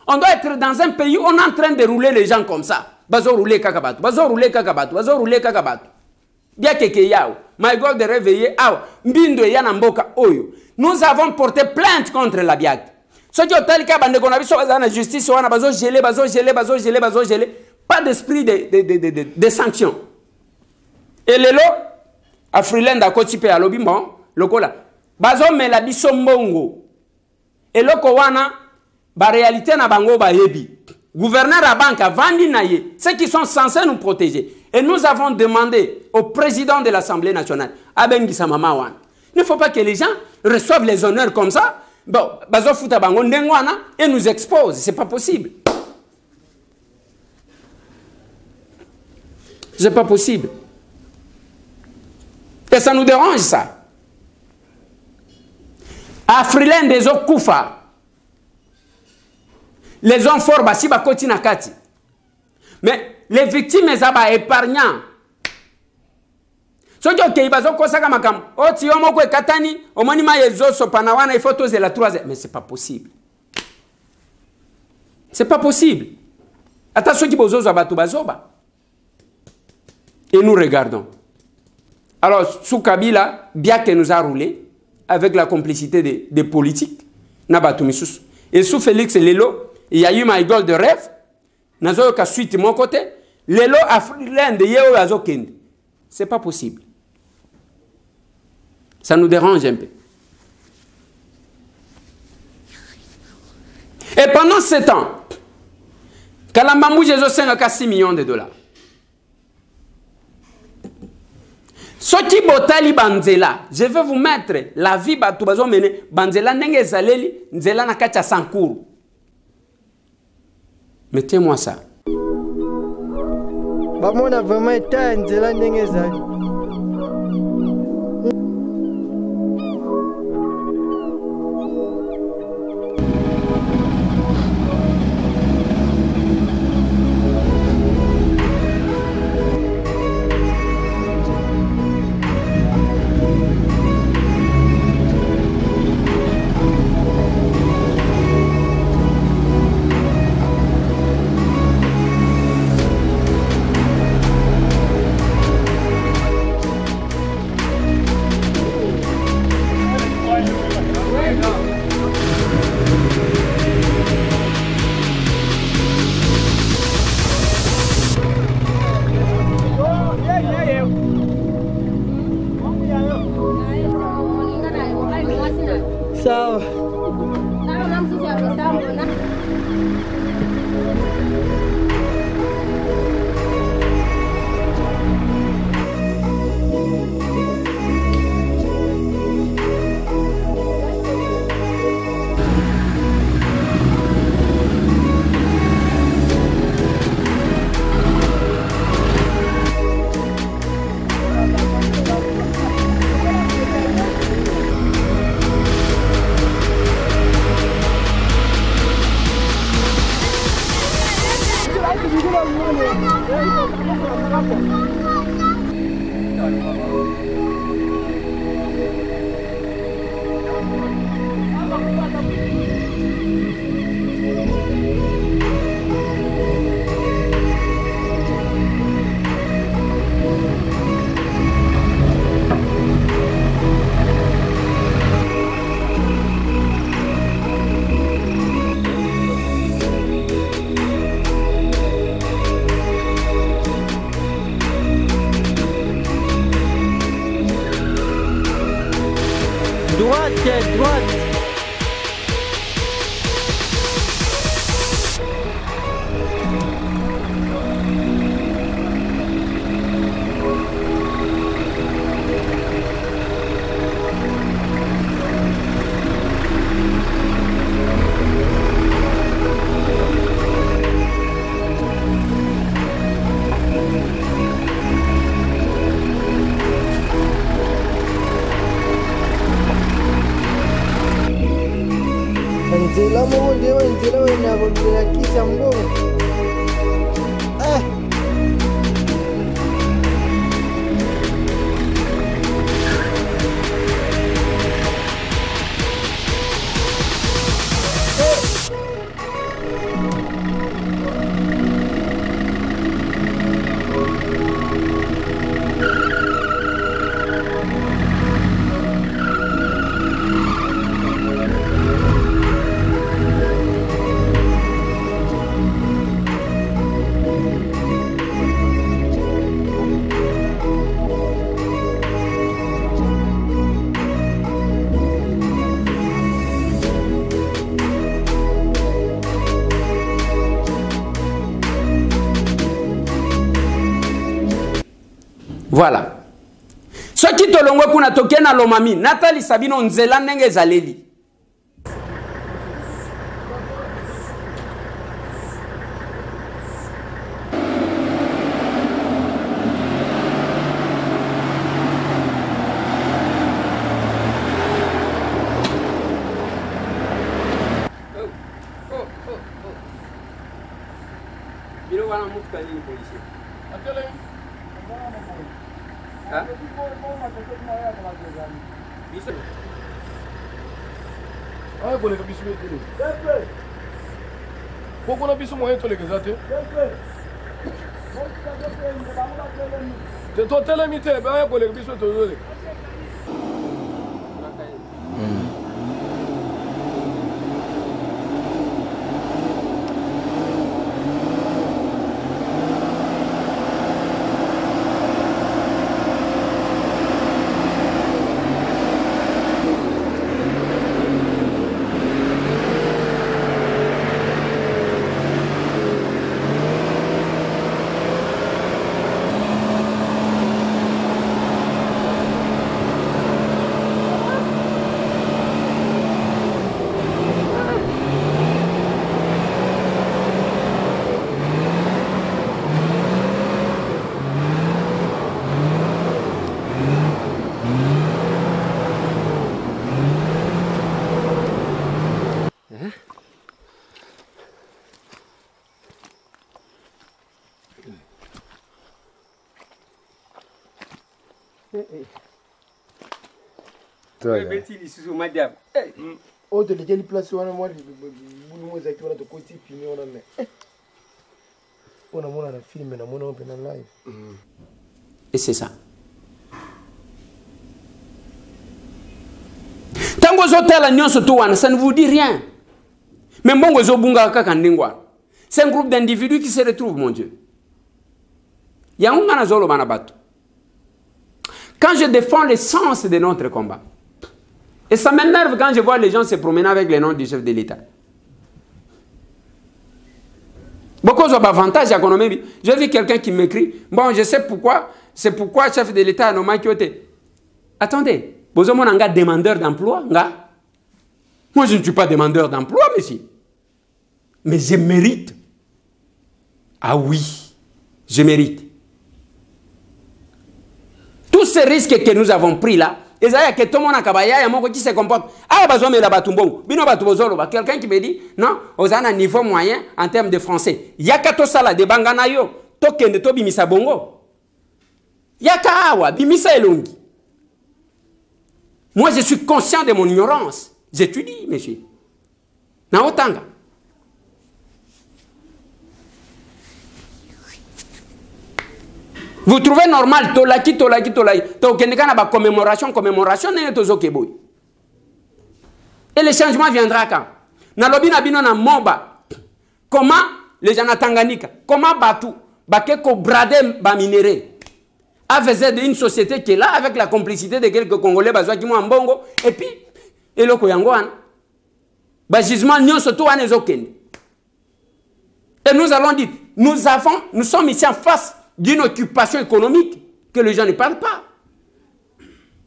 On doit être dans un pays où on est en train de rouler les gens comme ça. Bazo rouler kakabatu, bazo rouler kakabatu, bazo rouler kakabatu. Bien que yao, my God de réveiller, mbindo ya na mboka oyo. Nous avons porté plainte contre la BIAC. Ce qui est le bande qu'on a vu sur la justice, on a bazo gelé, bazo gelé, bazo gelé, bazo gelé. Pas d'esprit de sanctions. Et les lots, à Freeland, à Kotipe, à Lobimon, le cola. Bazo me la biso mbongo. Et le kowana, ba réalité na bango ba yebi. Gouverneur à banque a vendu naïe, ceux qui sont censés nous protéger. Et nous avons demandé au président de l'Assemblée nationale, Abengi Samamawan, il ne faut pas que les gens reçoivent les honneurs comme ça. Bon, Bazo Fouta Bango Ndengwana et nous expose. C'est pas possible. C'est pas possible. Et ça nous dérange ça. À Freeland des Okufa. Les hommes forts, basi bakoti nakati. Mais les victimes, elles sont épargnants. Ce qui est bazo kosaka makam. O ti omo ko katani, o moni ma yezo so panawana, il faut toser la troisième. Mais c'est pas possible. C'est pas possible. Attention qui bozo zabatu bazoba. Et nous regardons. Alors, sous Kabila, bien que nous a roulé, avec la complicité des politiques, Nabatumisus. Et sous Félix Lelo, il y a eu my goal de rêve. Nazo ka suite mon côté. Lelo Afriland de Yeo Azokende. C'est pas possible. Ça nous dérange un peu. Et pendant 7 ans, Kalambamou Jezo 6 millions de dollars. Soti botali banzela, je vais vous mettre la vie batubazo mene banzela nenge zaleli nzela na kacha sankuru. Mettez-moi ça.
Bamona vraiment état nzela nenge zali. Sawa. Droite, droite. Nzela mo ndewa nzela wena bondela kisa mbongo.
Voilà. Ce qui te longo kuna toke na lomami, Nathalie Sabino nzela ndenge ezaleli. Bino wana mutuka nini policier?
Ah, vous avez bisous télé. Pourquoi on a bisous moyen télé que ça t'es? C'est toi télé mité, ben vous avez bisous télé.
Et c'est ça. Tango zotela nyonso to wana, ça ne vous dit rien. Mais mbongo zobunga kaka ndingwa. C'est un groupe d'individus qui se retrouvent, mon Dieu. Yaunga zolo banabato. Quand je défends l'essence de notre combat, et ça m'énerve quand je vois les gens se promener avec le nom du chef de l'État. Beaucoup d'avantages économiques. J'ai vu quelqu'un qui m'écrit, bon, je sais pourquoi, c'est pourquoi le chef de l'État a nommé Kyoté. Attendez, vous avez un demandeur d'emploi, moi je ne suis pas demandeur d'emploi, monsieur. Mais je mérite. Ah oui, je mérite. Tous ces risques que nous avons pris là, et ça que tout le monde a kabaya, qui se comporte. Ah, besoin de la batumbong. Bino batubozolo. Quelqu'un qui me dit, non, on a un niveau moyen en termes de français. Yakato sala de banganayo, token de tobi misa bongo. Yaka awa, bimisa elongi. Moi, je suis conscient de mon ignorance. J'étudie, monsieur. Na otanga. Vous trouvez normal, tolaki. Tokendeka na ba commémoration, n'est tozo keboy. Et le changement viendra quand? Na lobi na bino na moba. Comment les gens na Tanganyika, comment Batu, Bakeko brade ba minéré, a fait une société qui est là avec la complicité de quelques Congolais, Bazoua qui en bongo, et puis, et le Koyangoan, Bajisman Nyon surtout à Nezoken. Et nous allons dire, nous sommes ici en face d'une occupation économique que les gens ne parlent pas.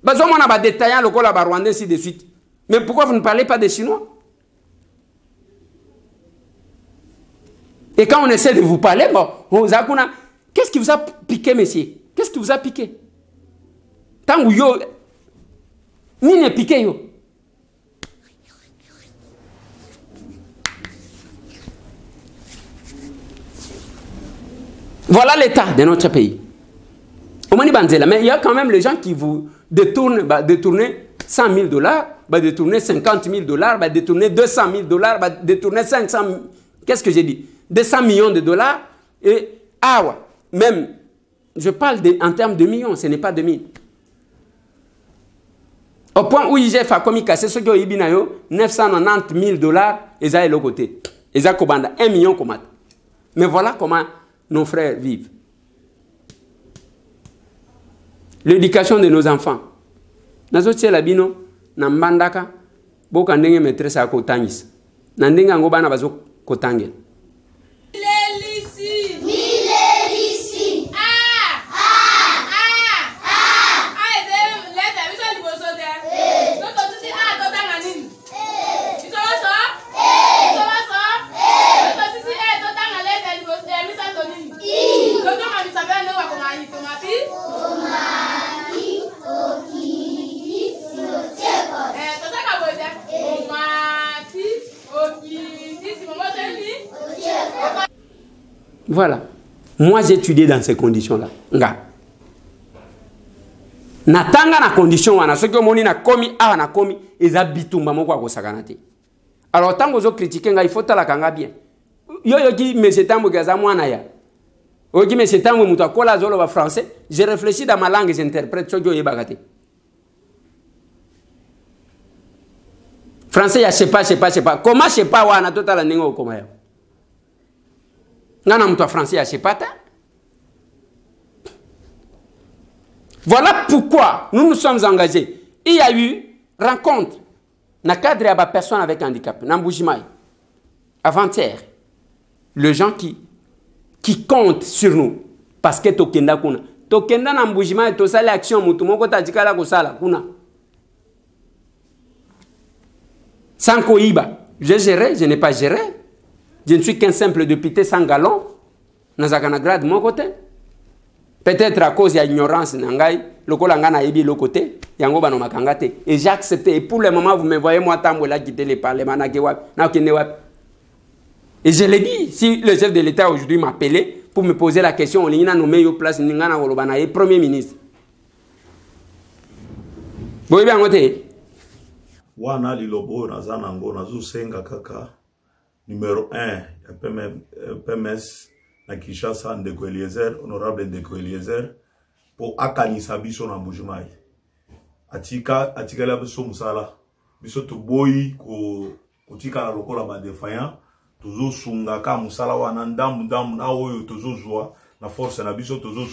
Bazoua on a détaillé le Kola Rwandais ainsi de suite. Mais pourquoi vous ne parlez pas des Chinois? Et quand on essaie de vous parler, bon, qu'est-ce qui vous a piqué, monsieur? Qu'est-ce qui vous a piqué? Tant que yo, ni ne piqué yo. Voilà l'état de notre pays. Mais il y a quand même les gens qui vous détournent, détourner 100 000 $, détourner 50 000 $, détourner 200 000 $, détourner 500 000. Qu'est-ce que j'ai dit? 200 millions de $. Et, même, je parle en termes de millions, ce n'est pas de mille. Au point où IGF a commis casser ce qui est 990 000 $, et ça est le côté. Et ça, 1 million. Mais voilà comment nos frères vivent. L'éducation de nos enfants. Nazotie la bino, nambandaka, boka ndenge maîtresse à kotangis. Nandenga ngobana bazo kotangel. Voilà. Moi, j'ai étudié dans ces conditions-là. Natanga na condition wana ce que moni na komi na komi eza bitumba moko akosakanate. Alors tant que vous critiquez il faut tala kanga bien. Yo ki mesetambo kaza mwana ya. Oki mesetambo muto akola zolo ba français, je réfléchis dans ma langue, j'interprète ce que yo bagate. Français ya je sais pas. Comment je sais pas wana totala ningo koma ya. Ngana muto français ya je sais pas ta. Voilà pourquoi nous nous sommes engagés. Il y a eu rencontre dans le cadre de personnes avec handicap, dans Mbujimai, avant-hier. Les gens qui comptent sur nous, parce que Tokenda kuna. Tokenda na Mbujimai, to sala action, mutumoko tajikala ko sala kuna. Sans koiba, j'ai géré, je n'ai pas géré. Je ne suis qu'un simple député sans galon. Nazakana grade de mon côté. Peut-être à cause de l'ignorance, le colangana est de côté, et j'ai accepté. Et pour le moment, vous me voyez, moi, là, quitter les parlements, et je l'ai dit, si le chef de l'État aujourd'hui m'appelait pour me poser la question, on a nommé au place de Premier ministre. Vous voyez bien,
Wana lilobo nazanango nazu senga kaka numéro 1 PMS na Kinshasa Ndeko Eliezer, honorable Ndeko Eliezer, pour akanisa biso na Mbujimai. Atika la biso musala. Biso to boyi ko tika la lokola ba défaillant, tozo sunga ka musala wana ndamu na oyo tozo zwa na force na biso tozo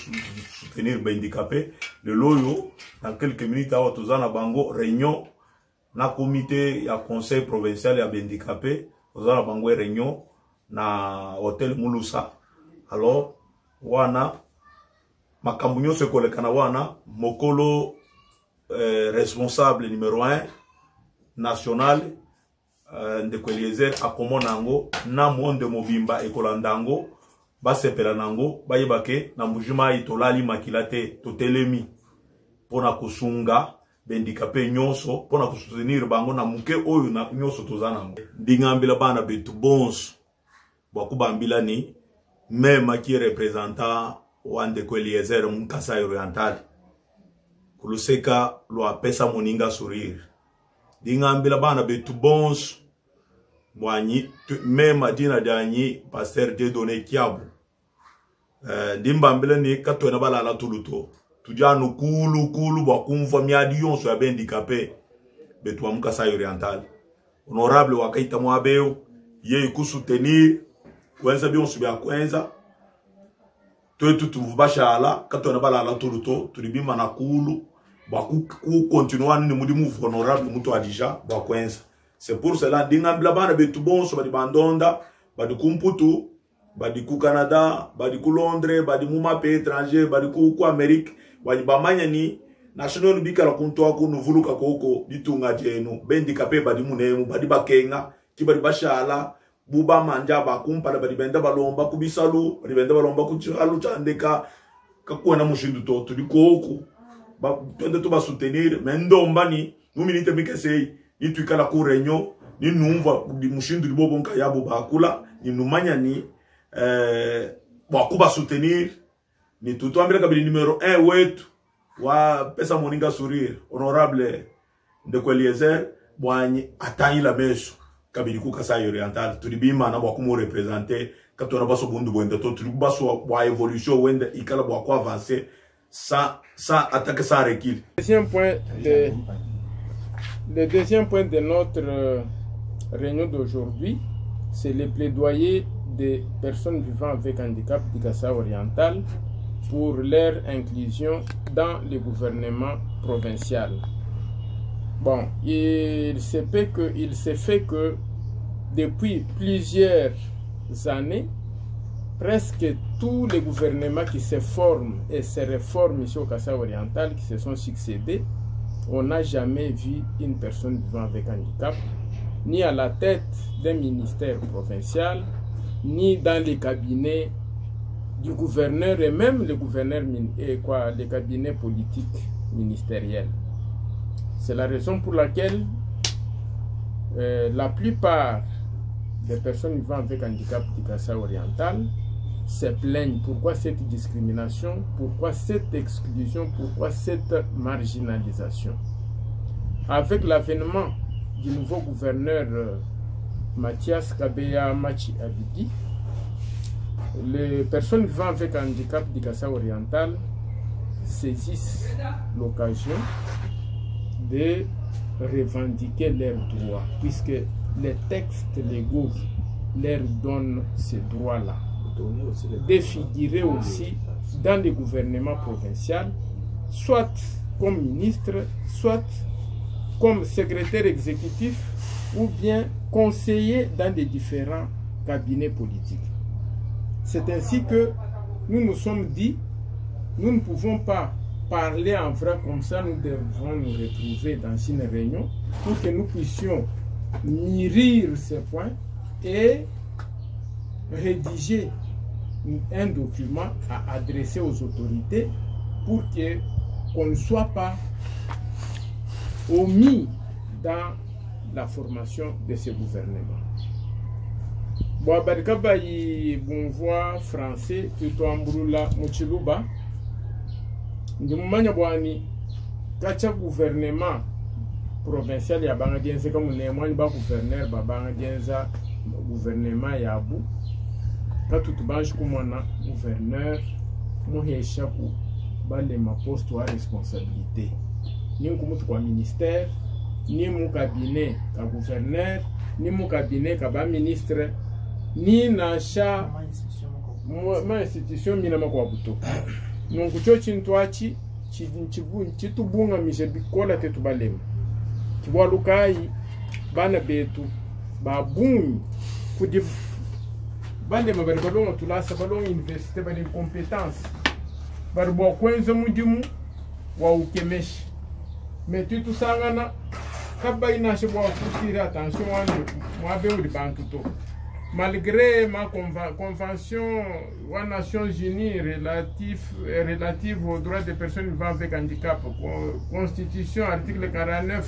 soutenir ba handicapé. Le loyo dans quelques minutes awa tozana bango réunion na comité ya conseil provincial ya handicapé, tozana bango réunion na hôtel Mulusa. Alors, wana makambunyo se kolekana wana mokolo responsable numéro 1 national Ndeko Eliezer akomonango na monde mobimba ekolandango basepela nango bayebake na Mbujimai tolali makilate totelemi pona kusunga bendikape nyonso pona kusoutenir bango na muke oyo na nyonso tozanango ndingambila bana betu bons bakubambila ni même qui est représentant wa Ndeko Eliezer Kasai oriental kuluseka lo apesa moninga sourire Dingambila bana betu bons. Mwani, même adina danyi, pasteur de donné kiabu. Dimbambila ni kato na bala la tuluto. Tujanu kulu wakumva miadi yonso ya handicapé. Betu amuka sa oriental. Honorable wakaita mwabeo. Ye kusoutenir. Kwenza bionso bia kwenza. Tuetu tuvubashala. Kato na bala la tuluto. Tulibima na kulu. Baku continuer ni mudimu honorable muto adija. Bakwenza. C'est pour cela, dingambila bana betu bonso, badi bandonda, badi kumputu, badi ku Canada, badi ku Londres, badi muma pe étranger, badi ku Amérique, badi bamanya ni, national bika la kuntoa ku nuvuluka koko, ditunga jenu, handicapé badi munemu, badi bakenga, ki badi bashala, buba manja bakumpa, badi benda balomba ku bisalu, badi benda balomba ku chiralu chandeka, kakuwa na mushindu to, tudi koko, tuende tuba soutenir, mendomba ni, numinite mikesei, ni tuikala ku renyo ni numva di mushindu di bobo nka yabo bakula ni numanya ni wakuba soutenir ni tutuambira kabili numero 1 wetu wa pesa moninga sourire honorable Ndeko Eliezer bwanyi atanyi la meso kabili ku Kasai Oriental tulibima na bwakumo representer katona baso bundu bwenda to tulibaso bwa evolution wenda ikala bwa ko avancer sans attaquer sans recul.
Le deuxième point de notre réunion d'aujourd'hui, c'est le plaidoyer des personnes vivant avec handicap du Kasaï oriental pour leur inclusion dans le gouvernement provincial. Bon, il se fait que depuis plusieurs années, presque tous les gouvernements qui se forment et se réforment ici au Kasaï oriental, qui se sont succédés, on n'a jamais vu une personne vivant avec handicap, ni à la tête d'un ministère provincial, ni dans les cabinets du gouverneur et même les cabinets politiques ministériels. C'est la raison pour laquelle la plupart des personnes vivant avec handicap du Kasaï oriental se plaignent. Pourquoi cette discrimination? Pourquoi cette exclusion? Pourquoi cette marginalisation? Avec l'avènement du nouveau gouverneur Mathias Kabeya Machi Abidi, les personnes vivant avec handicap du Kasaï oriental saisissent l'occasion de revendiquer leurs droits, puisque les textes légaux leur donnent ces droits-là, de figurer aussi dans le gouvernement provincial, soit comme ministre, soit comme secrétaire exécutif, ou bien conseiller dans les différents cabinets politiques. C'est ainsi que nous nous sommes dit, nous ne pouvons pas parler en vrai comme ça, nous devons nous retrouver dans une réunion pour que nous puissions mûrir ces points et rédiger un document à adresser aux autorités pour qu'on ne soit pas omis dans la formation de ce gouvernement. Bon, barikaba yi bonvoi français tuto ambrula mochiluba ndimumanya bwani kacha gouvernement provincial ya banga dienze comme nemwani ba gouverneur ba banga dienza gouvernement ya bu katutu banji kumwana gouverneur muhesha ku bale ma poste wa responsabilité ni kumutu kwa ministère ni mu cabinet ka gouverneur ni mu cabinet ka ba ministre ni na sha ma institution mina makwa buto nungu cho chintwachi chitubunga mise bikola tetu balema kibwalukai bana betu babungi kudi balema bari balonga tulasa balonga université bali compétence bari bo kwenza mudimu wa ukemeshi metu sangana kabaina se bo kutira attention wanje mwabe uri bantu to. Malgré ma convention aux Nations Unies relative aux droits des personnes vivant avec handicap, Constitution, article 49,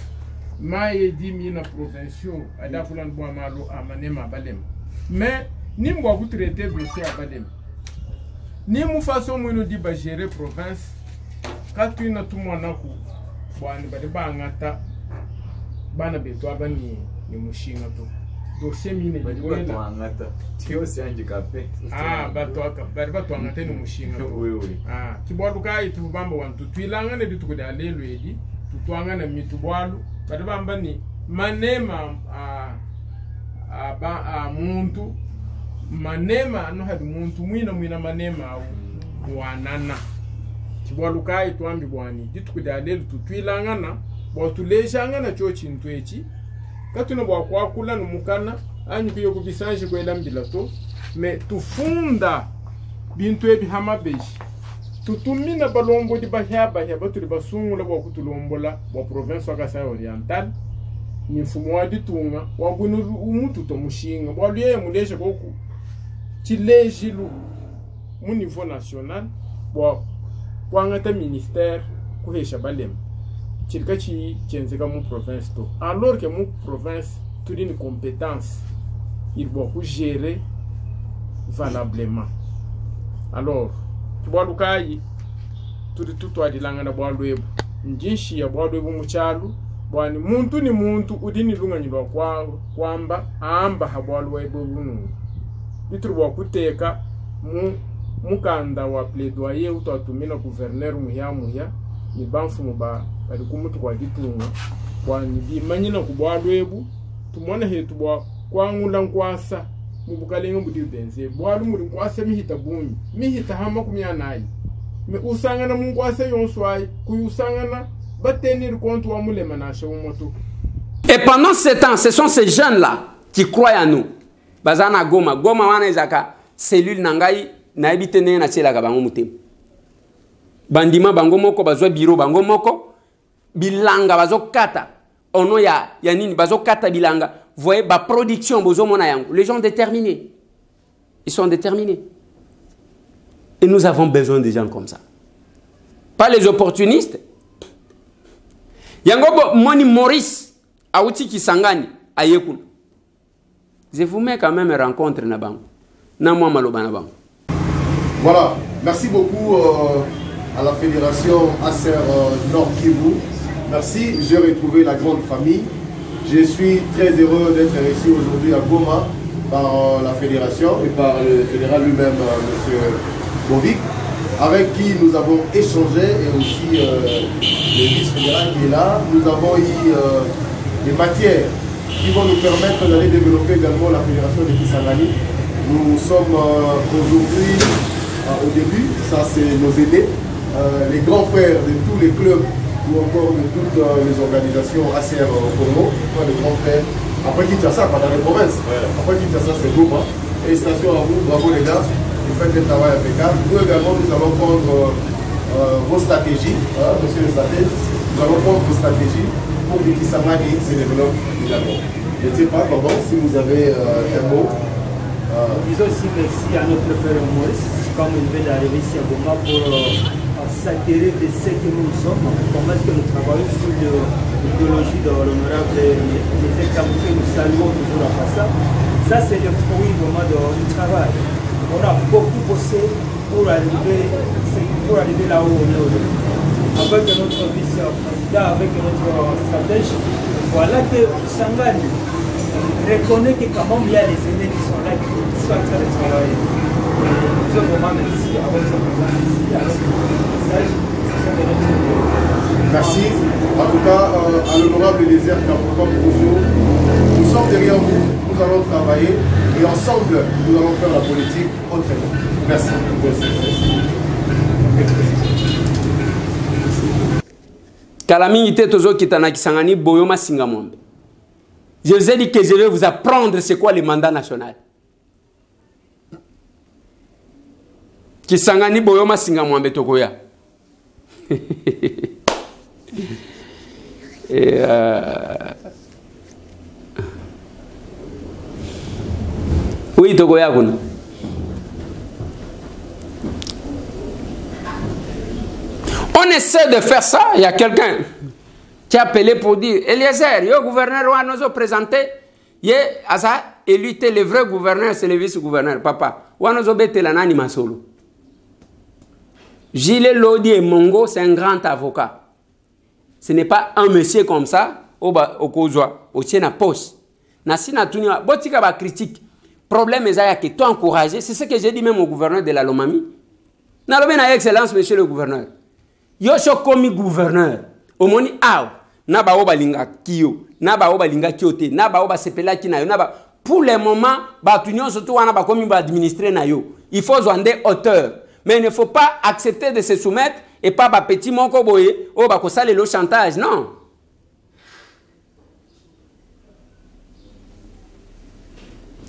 m'a dit mina provinciaux à Dafulan Boamalo à Manema Balem. Mais ni moi vous traitez dossier à Balem. Ni mon façon de nous dire gérer province, quand tu n'as tout mon akou, bon, ni badeba angata, bana beto abani ni mushinga to dossier mine
ngata tio si handicapé
bato angata ni mushinga to
oui
kibwalu kai tu bamba wantu twilanga ne bitu kuda lelo edi tutwanga na mitu bwalu bato bamba ni manema muntu manema no hadi muntu mwina manema wanana kibwalu kai twambi bwani ditu kuda lelo tutwilanga na bwatuleshanga na cho chintu echi katuna bwa kula numukana anyu kuyo kubisanji kwela mbilato me tufunda bintu ebi hamabeshi tutumina balombo di bahaba batuli basungula bwa kutulombola bwa province wa Kasai Oriental ni mfumo wa ditunga wa bunu umutu to mushinga bwa liye muleshe koku chilejilu mu niveau national bwa ngata ministère kuhesha balem chirikachi chenzeka mu province to alors que mu province tout une compétence il doit gérer valablement alors tubwalukai tout adilanga na bwalwebu njinshi ya bwalwebu muchalu bwani muntu ni muntu udini lunganyirwa kwamba amba habwalwebu bunu biturwa kuteka mukanda wa plaidoyer utatumina gouverneur muhya ni banfu ba bali kumutu kwa ditunga bwani bimanyina kubwalwebu tumona hetu bwa kwangula nkwasa mubukalenga budi benze bwalu muri kwasa mihita bunyi mihita hama kumyanayi me usangana munkwasa yonswai kuyusangana batenir compte wa mulema na shawomoto.
Et pendant ce temps, ce sont ces jeunes-là qui croient en nous. Bazana Goma wana ezaka cellule nangai na ebitene na tshela ka bango mutem. Bandima bango moko bazwa biro bango moko bilanga bazokata ono ya nini bazokata bilanga. Vous voyez ba production bozo mona yango. Les gens déterminés. Ils sont déterminés. Et nous avons besoin de gens comme ça. Pas les opportunistes. Yangobo Moni Maurice Aouti Kisangani Ayekun. Je vous mets quand même rencontre na bango. Na moi maloba na bango.
Voilà, merci beaucoup à la fédération Acer Nord Kivu. Merci, j'ai retrouvé la grande famille. Je suis très heureux d'être ici aujourd'hui à Goma par la fédération et par le fédéral lui-même, M. Bovic, avec qui nous avons échangé et aussi le vice-fédéral qui est là. Nous avons eu des matières qui vont nous permettre d'aller développer également la fédération de Kisangani. Nous sommes aujourd'hui au début, ça c'est nos aînés, les grands frères de tous les clubs ou encore de toutes les organisations ACR au Congo, les grands frères. Après Kinshasa, pas dans les provinces. Après Kinshasa, c'est Goma. Félicitations à vous, bravo les gars, vous faites un travail impeccable. Nous également, nous allons prendre vos stratégies, monsieur le stratège, nous allons prendre vos stratégies pour que Kisangani se développe également. Je ne sais pas comment, si vous avez un mot.
Disons aussi merci à notre frère Maurice, comme il vient d'arriver ici à Goma pour s'attirer de ce que nous sommes, comment est-ce que nous travaillons sur l'idéologie de l'honorable les états que nous saluons toujours à ça. Ça c'est le fruit vraiment du travail. On a beaucoup bossé pour arriver là où on est aujourd'hui. Avec notre vice-président, avec notre stratège, voilà que Sangani reconnaît que quand même il y a les aînés qui sont là, qui sont en train de travailler. Je vous remercie avec ce message.
Merci. En tout cas, à l'honorable désert comme toujours, nous sommes derrière vous, nous allons travailler et ensemble, nous allons faire la politique autrement. Merci.
Kalami ite tozo kitana Kisangani boyoma singamombe. Je vous ai dit que je vais vous apprendre c'est quoi le mandat national. Kisangani boyoma singamombe tokoya. Et oui, tokoya kuna. On essaie de faire ça. Il y a quelqu'un qui a appelé pour dire Eliezer, le gouverneur nous a présenté. Il a élu le vrai gouverneur, c'est le vice-gouverneur. Papa, on nous a bêté la nani solo. Gilles Lodi et Mongo, c'est un grand avocat. Ce n'est pas un monsieur comme ça oba okozwa otie na poste na sina tuni botika ba critique problème ezaya que toi encourager, c'est ce que j'ai dit même au gouverneur de la Lomami na lobe na excellence monsieur le gouverneur yo shokomi gouverneur omoni aw na ba oba linga kiyo na ba oba linga kiote na ba oba sepela ki na yo na ba pour le moment ba tunyo surtout wana ba komi ba administrer na yo il faut zonder hauteur mais il ne faut pas accepter de se soumettre et pas ba petit moko boye o ba ko sale le chantage non.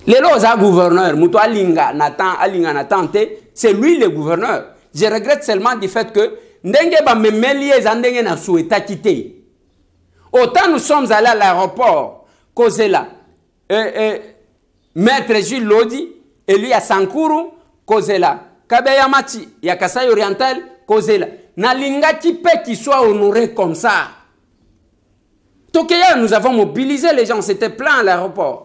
Les lois gouverneur, Moutou Alinga Nathan, c'est lui le gouverneur. Je regrette seulement du fait que Ndenge ba memelier zandenge na souhaita quitter. Autant nous sommes allés à l'aéroport, Kozela, Maître Jules Lodi, et lui à Sankuru, Kozela, Kabeyamati, il y a Kasai Oriental, Kozela. Nalinga Kipe qui soit honoré comme ça. Tokeya, nous avons mobilisé les gens, c'était plein à l'aéroport.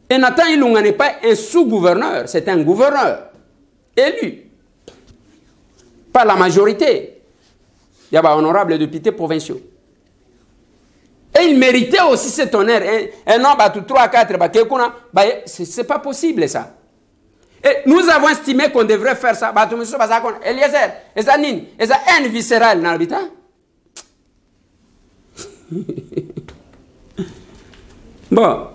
Et Nathan Ilunga n'est pas un sous-gouverneur, c'est un gouverneur élu par la majorité. Il y a des honorables députés provinciaux. Et il méritait aussi cet honneur. Un homme à tout 3 4, c'est pas possible ça. Et nous avons estimé qu'on devrait faire ça. Eliezer, et ça et ça haine viscérale dans l'habitat. Bon.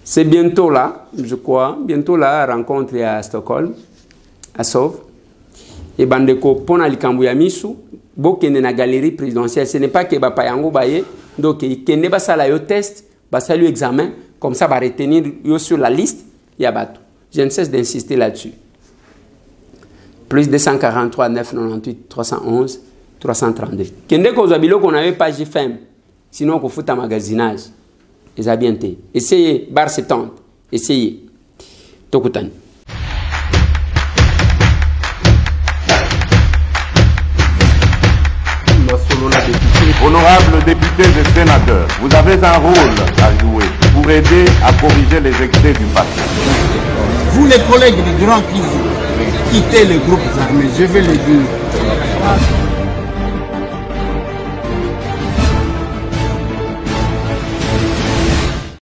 C'est bientôt là, je crois, bientôt là, rencontre à Stockholm, à Sauve. Et Bandeko, pona likambu misu, bokende na galerie présidentielle. Ce n'est pas que Bapayango baye, donc il kende basala yo test, basala yo examen, comme ça va retenir yo sur la liste, yabato. Je ne cesse d'insister là-dessus. Plus 243 998 311 332. Kende ko zabilo qu'on avait pas JFM, sinon qu'on fout un magasinage. Ils ont bien été. Essayez, bar 70. Essayez. Tokutan.
Honorables députés et sénateurs, vous avez un rôle à jouer pour aider à corriger les excès du passé.
Vous les collègues du Grand Kivu, quittez les groupes armés, je vais le dire.